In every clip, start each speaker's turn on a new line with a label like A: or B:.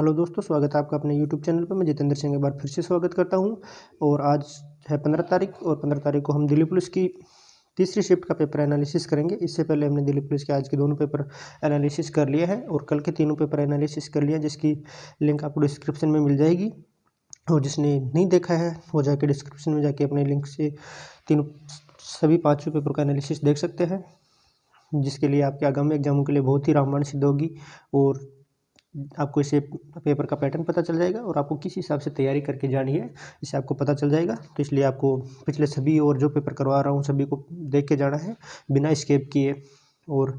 A: Hello दोस्तों, स्वागत है आपका अपने यूट्यूब चैनल पर। मैं जितेंद्र सिंह एक बार फिर से स्वागत करता हूं। और आज है 15 तारीख और 15 तारीख को हम दिल्ली पुलिस की तीसरी शिफ्ट का पेपर एनालिसिस करेंगे। इससे पहले हमने दिल्ली पुलिस के आज के दोनों पेपर एनालिसिस कर लिए हैं और कल के तीनों पेपर एनालिसिस कर लिया, जिसकी लिंक आपको डिस्क्रिप्शन में मिल जाएगी। और जिसने नहीं देखा है वो जाके डिस्क्रिप्शन में जाके अपने लिंक से सभी पाँचों पेपर का एनालिसिस देख सकते हैं, जिसके लिए आपके आगामी एग्जामों के लिए बहुत ही रामबाण सिद्ध होगी। और आपको इससे पेपर का पैटर्न पता चल जाएगा और आपको किस हिसाब से तैयारी करके जानी है इससे आपको पता चल जाएगा। तो इसलिए आपको पिछले सभी और जो पेपर करवा रहा हूँ सभी को देख के जाना है बिना स्किप किए। और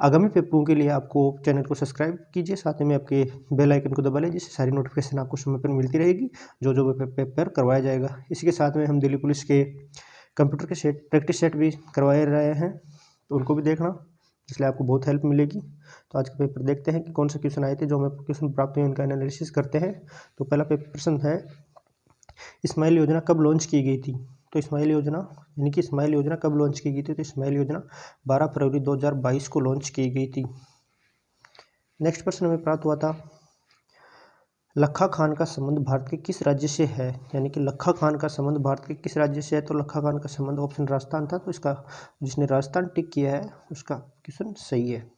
A: आगामी पेपरों के लिए आपको चैनल को सब्सक्राइब कीजिए, साथ में आपके बेल आइकन को दबा लें, जिससे सारी नोटिफिकेशन आपको समय पर मिलती रहेगी जो पेपर करवाया जाएगा। इसी के साथ में हम दिल्ली पुलिस के कंप्यूटर के प्रैक्टिस सेट भी करवाए रहे हैं, तो उनको भी देखना, इसलिए आपको बहुत हेल्प मिलेगी। तो आज का पेपर देखते हैं कि कौन से क्वेश्चन आए थे, जो हमें क्वेश्चन प्राप्त हुए उनका एनालिसिस करते हैं। तो पहला प्रश्न है, स्माइल योजना कब लॉन्च की गई थी? तो स्माइल योजना यानी कि स्माइल योजना कब लॉन्च की गई थी? तो स्माइल योजना 12 फरवरी 2022 को लॉन्च की गई थी। नेक्स्ट प्रश्न हमें प्राप्त हुआ था, लखा खान का संबंध भारत के किस राज्य से है? यानी कि लखा खान का संबंध भारत के किस राज्य से है? तो लखा खान का संबंध ऑप्शन राजस्थान था, तो इसका जिसने राजस्थान टिक किया है उसका क्वेश्चन सही है।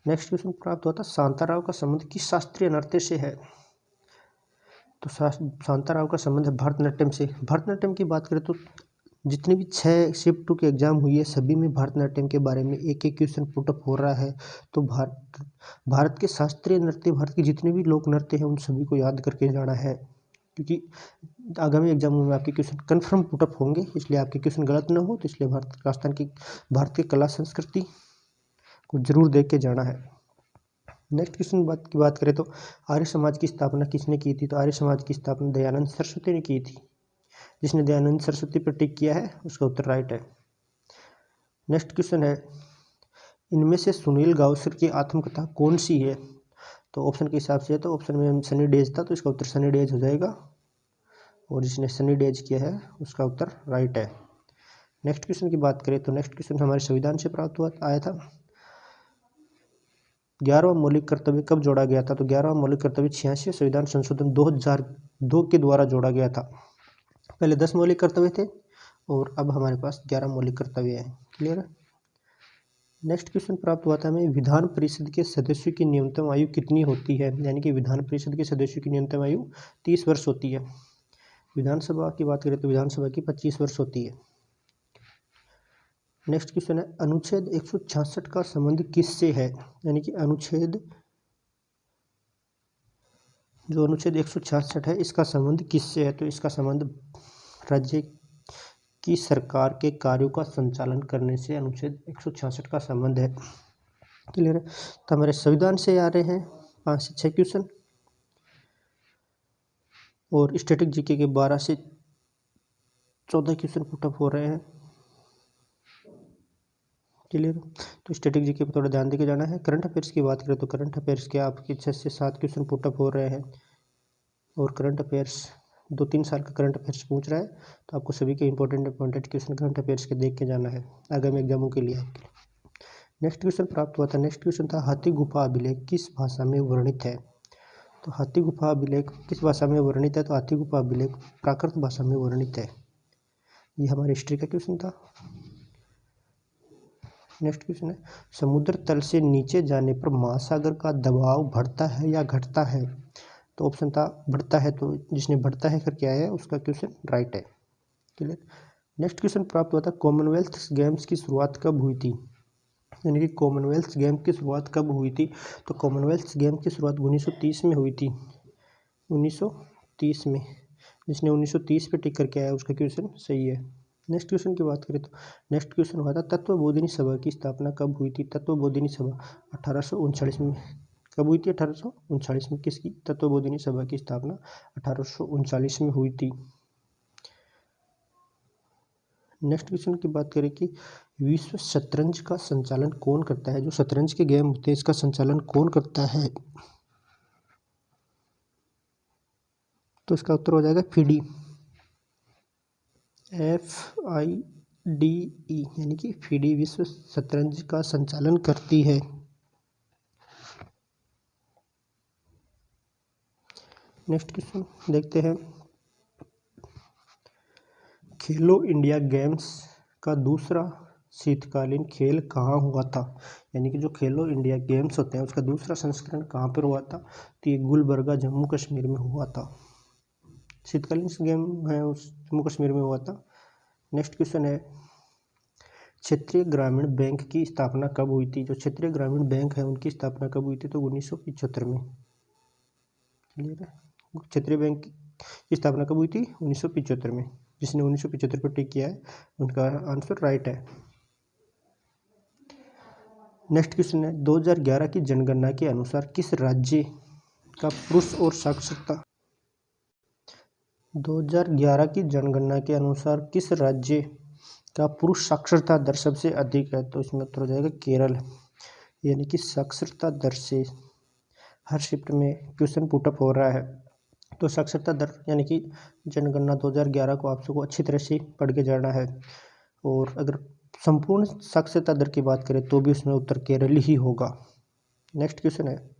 A: नेक्स्ट क्वेश्चन प्राप्त हुआ था, शांताराव का संबंध किस शास्त्रीय नृत्य से है? तो शांताराव का संबंध है भरतनाट्यम से। भरतनाट्यम की बात करें तो जितने भी 6 शिफ्ट 2 के एग्जाम हुई है सभी में भरतनाट्यम के बारे में एक एक क्वेश्चन पुटअप हो रहा है। तो भारत के शास्त्रीय नृत्य, भारत के जितने भी लोक नृत्य हैं उन सभी को याद करके जाना है, क्योंकि आगामी एग्जामों में आपके क्वेश्चन कन्फर्म पुटअप होंगे, इसलिए आपके क्वेश्चन गलत ना हो। तो इसलिए भारत की कला संस्कृति को जरूर देख के जाना है। नेक्स्ट क्वेश्चन की बात करें तो आर्य समाज की स्थापना किसने की थी? तो आर्य समाज की स्थापना दयानंद सरस्वती ने की थी। जिसने दयानंद सरस्वती पर टिक किया है उसका उत्तर राइट है। नेक्स्ट क्वेश्चन है, इनमें से सुनील गावस्कर की आत्मकथा कौन सी है? तो ऑप्शन के हिसाब से तो ऑप्शन में सनी डेज था, तो इसका उत्तर सनी डेज हो जाएगा। और जिसने सनी डेज किया है उसका उत्तर राइट है। नेक्स्ट क्वेश्चन की बात करें तो नेक्स्ट क्वेश्चन हमारे संविधान से प्राप्त आया था, 11वां मौलिक कर्तव्य कब जोड़ा गया था? तो 11वां मौलिक कर्तव्य 86 संविधान संशोधन 2002 के द्वारा जोड़ा गया था। पहले 10 मौलिक कर्तव्य थे और अब हमारे पास 11 मौलिक कर्तव्य हैं। क्लियर है। नेक्स्ट क्वेश्चन प्राप्त हुआ था हमें, विधान परिषद के सदस्यों की न्यूनतम आयु कितनी होती है? यानी कि विधान परिषद के सदस्यों की न्यूनतम आयु 30 वर्ष होती है। विधानसभा की बात करें तो विधानसभा की 25 वर्ष होती है। नेक्स्ट क्वेश्चन है, अनुच्छेद 166 का संबंध किससे है? यानी कि अनुच्छेद 166 है इसका संबंध किससे है? तो इसका संबंध राज्य की सरकार के कार्यों का संचालन करने से अनुच्छेद 166 का संबंध है। क्लियर है। तो हमारे संविधान से आ रहे हैं 5 से 6 क्वेश्चन और स्टैटिक जीके के 12 से 14 क्वेश्चन पुटअप हो रहे हैं। क्लियर। तो स्टैटिक जीके पर थोड़ा ध्यान देके जाना है। करंट अफेयर्स की बात करें तो करंट अफेयर्स के आपके 6 से 7 क्वेश्चन पुटअप हो रहे हैं और करंट अफेयर्स 2-3 साल का करंट अफेयर्स पूछ रहा है, तो आपको सभी के इंपॉर्टेंट क्वेश्चन करंट अफेयर्स के देख के जाना है आगामी एग्जामों के लिए आपके लिए। नेक्स्ट क्वेश्चन प्राप्त हुआ था, नेक्स्ट क्वेश्चन था, हाथी गुफा अभिलेख किस भाषा में वर्णित है? तो हाथी गुफा अभिलेख किस भाषा में वर्णित है? तो हाथी गुफा अभिलेख प्राकृत भाषा में वर्णित है। ये हमारे हिस्ट्री का क्वेश्चन था। नेक्स्ट क्वेश्चन है, समुद्र तल से नीचे जाने पर महासागर का दबाव बढ़ता है या घटता है? तो ऑप्शन था बढ़ता है, तो जिसने बढ़ता है करके आया है उसका क्वेश्चन राइट है। क्लियर। नेक्स्ट क्वेश्चन प्राप्त हुआ था, कॉमनवेल्थ गेम्स की शुरुआत कब हुई थी? यानी कि कॉमनवेल्थ गेम की शुरुआत कब हुई थी? तो कॉमनवेल्थ गेम की शुरुआत 1930 में हुई थी। 1930 में, जिसने 1930 पे टिक करके आया उसका क्वेश्चन सही है। नेक्स्ट क्वेश्चन की बात करें तो नेक्स्ट क्वेश्चन हुआ था, तत्वबोधिनी सभा की स्थापना कब हुई थी? तत्वबोधिनी सभा 1839 में कब हुई थी? 1839 में। किसकी तत्वबोधिनी सभा की स्थापना 1839 में हुई थी। नेक्स्ट क्वेश्चन की बात करें कि विश्व शतरंज का संचालन कौन करता है? जो शतरंज के गेम होते हैं इसका संचालन कौन करता है? तो इसका उत्तर हो जाएगा FIDE, FIDE, यानी कि FIDE विश्व शतरंज का संचालन करती है। नेक्स्ट क्वेश्चन देखते हैं। खेलो इंडिया गेम्स का दूसरा शीतकालीन खेल कहाँ हुआ था? यानी कि जो खेलो इंडिया गेम्स होते हैं उसका दूसरा संस्करण कहाँ पर हुआ था? तो ये गुलबर्गा जम्मू कश्मीर में हुआ था। शीतकालीन गेम है उस जम्मू कश्मीर में हुआ था। नेक्स्ट क्वेश्चन है, क्षेत्रीय ग्रामीण बैंक की स्थापना कब हुई थी? जो क्षेत्रीय ग्रामीण बैंक है उनकी स्थापना कब हुई थी? तो 1975 में। क्लियर है? क्षेत्रीय बैंक की स्थापना कब हुई थी? 1975 में। जिसने 1975 पर टिक किया है उनका आंसर राइट है। नेक्स्ट क्वेश्चन है, 2011 की जनगणना के अनुसार किस राज्य का पुरुष और साक्षरता 2011 की जनगणना के अनुसार किस राज्य का पुरुष साक्षरता दर सबसे अधिक है? तो इसमें उत्तर हो जाएगा केरल। यानी कि साक्षरता दर से हर शिफ्ट में क्वेश्चन पुटअप हो रहा है। तो साक्षरता दर यानी कि जनगणना 2011 को आप सबको अच्छी तरह से पढ़ के जाना है। और अगर संपूर्ण साक्षरता दर की बात करें तो भी उसमें उत्तर केरल ही होगा। नेक्स्ट क्वेश्चन है,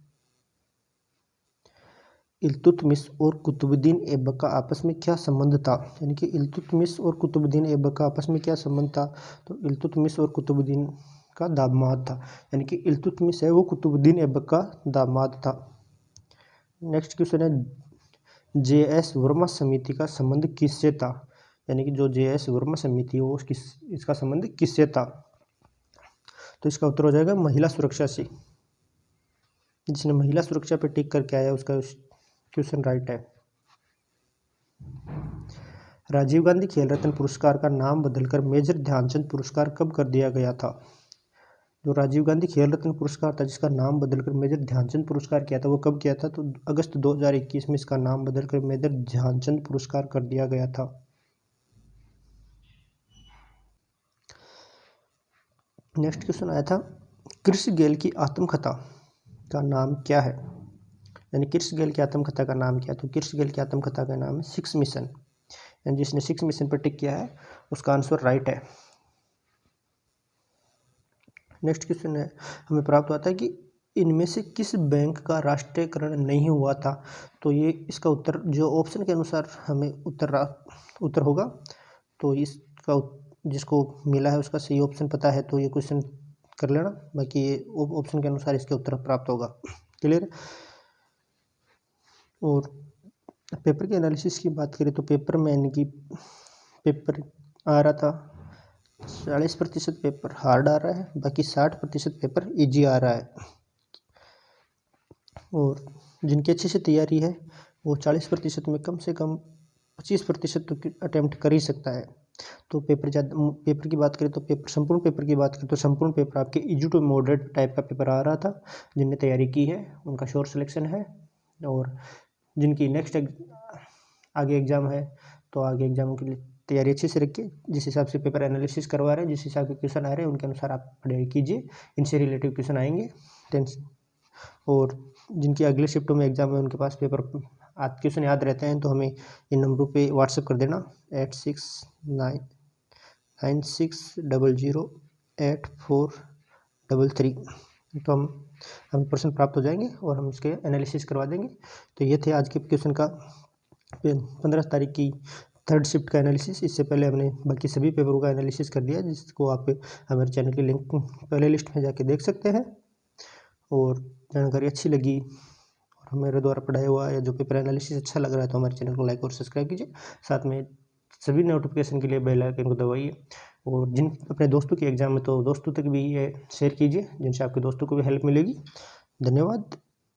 A: इल्तुतमिश और कुतुबुद्दीन ऐबक का आपस में क्या संबंध था? यानी कि इल्तुतमिश और कुतुबुद्दीन ऐबक का आपस में क्या संबंध था? तो इल्तुतमिश और कुतुबुद्दीन का दामाद था। यानी कि इल्तुतमिश है वो कुतुबुद्दीन ऐबक का दामाद था। नेक्स्ट क्वेश्चन है, जे.एस. वर्मा समिति का संबंध किससे था? यानी कि जो जे.एस. वर्मा समिति है वो इसका संबंध किससे था? तो इसका उत्तर हो जाएगा महिला सुरक्षा से। जिसने महिला सुरक्षा पर टिक करके आया उसका क्वेश्चन राइट है। राजीव गांधी खेल रत्न पुरस्कार का नाम बदलकर मेजर ध्यानचंद पुरस्कार कब कर दिया गया था? जो राजीव गांधी खेल रत्न पुरस्कार था जिसका नाम बदलकर मेजर ध्यानचंद पुरस्कार किया था वो कब किया था? तो अगस्त 2021 में इसका नाम बदलकर मेजर ध्यानचंद पुरस्कार कर दिया गया था। नेक्स्ट क्वेश्चन आया था, क्रिस गेल की आत्मकथा का नाम क्या है? यानी क्रिस गेल की आत्मकथा का नाम क्या है? तो क्रिस गेल की आत्मकथा का नाम है सिक्स मिशन। यानी जिसने सिक्स मिशन पर टिक किया है उसका आंसर राइट है। नेक्स्ट क्वेश्चन है, हमें प्राप्त हुआ था कि इनमें से किस बैंक का राष्ट्रीयकरण नहीं हुआ था? तो ये इसका उत्तर जो ऑप्शन के अनुसार हमें उत्तर होगा। तो इसका जिसको मिला है उसका सही ऑप्शन पता है तो ये क्वेश्चन कर लेना, बाकी ये ऑप्शन के अनुसार इसके उत्तर प्राप्त होगा। क्लियर? और पेपर के एनालिसिस की बात करें तो पेपर में यानी कि पेपर आ रहा था 40% पेपर हार्ड आ रहा है, बाकी 60% पेपर इजी आ रहा है। और जिनकी अच्छे से तैयारी है वो 40% में कम से कम 25% तो अटैम्प्ट कर ही सकता है। तो पेपर की बात करें तो संपूर्ण पेपर की बात करें तो संपूर्ण पेपर आपके इजी टू मॉडरेट टाइप का पेपर आ रहा था। जिनने तैयारी की है उनका श्योर सिलेक्शन है। और जिनकी नेक्स्ट आगे एग्ज़ाम है तो आगे एग्जाम के लिए तैयारी अच्छे से रखिए। जिस हिसाब से पेपर एनालिसिस करवा रहे हैं, जिस हिसाब के क्वेश्चन आ रहे हैं उनके अनुसार आप पढ़ाई कीजिए। इनसे रिलेटिव क्वेश्चन आएंगे और जिनकी अगले शिफ्टों में एग्जाम है उनके पास पेपर क्वेश्चन याद रहते हैं तो हमें इन नंबरों पे व्हाट्सएप कर देना 8696008433। तो हमें प्रश्न प्राप्त हो जाएंगे और हम उसके एनालिसिस करवा देंगे। तो ये थे आज के क्वेश्चन का 15 तारीख की थर्ड शिफ्ट का एनालिसिस। इससे पहले हमने बाकी सभी पेपरों का एनालिसिस कर दिया जिसको आप हमारे चैनल की लिंक पहले लिस्ट में जाके देख सकते हैं। और जानकारी अच्छी लगी और मेरे द्वारा पढ़ाया हुआ या जो पेपर एनालिसिस अच्छा लग रहा है तो हमारे चैनल को लाइक और सब्सक्राइब कीजिए। साथ में सभी नोटिफिकेशन के लिए बेल आइकन को दबाइए। और जिन अपने दोस्तों की एग्ज़ाम में तो दोस्तों तक भी ये शेयर कीजिए जिनसे आपके दोस्तों को भी हेल्प मिलेगी। धन्यवाद।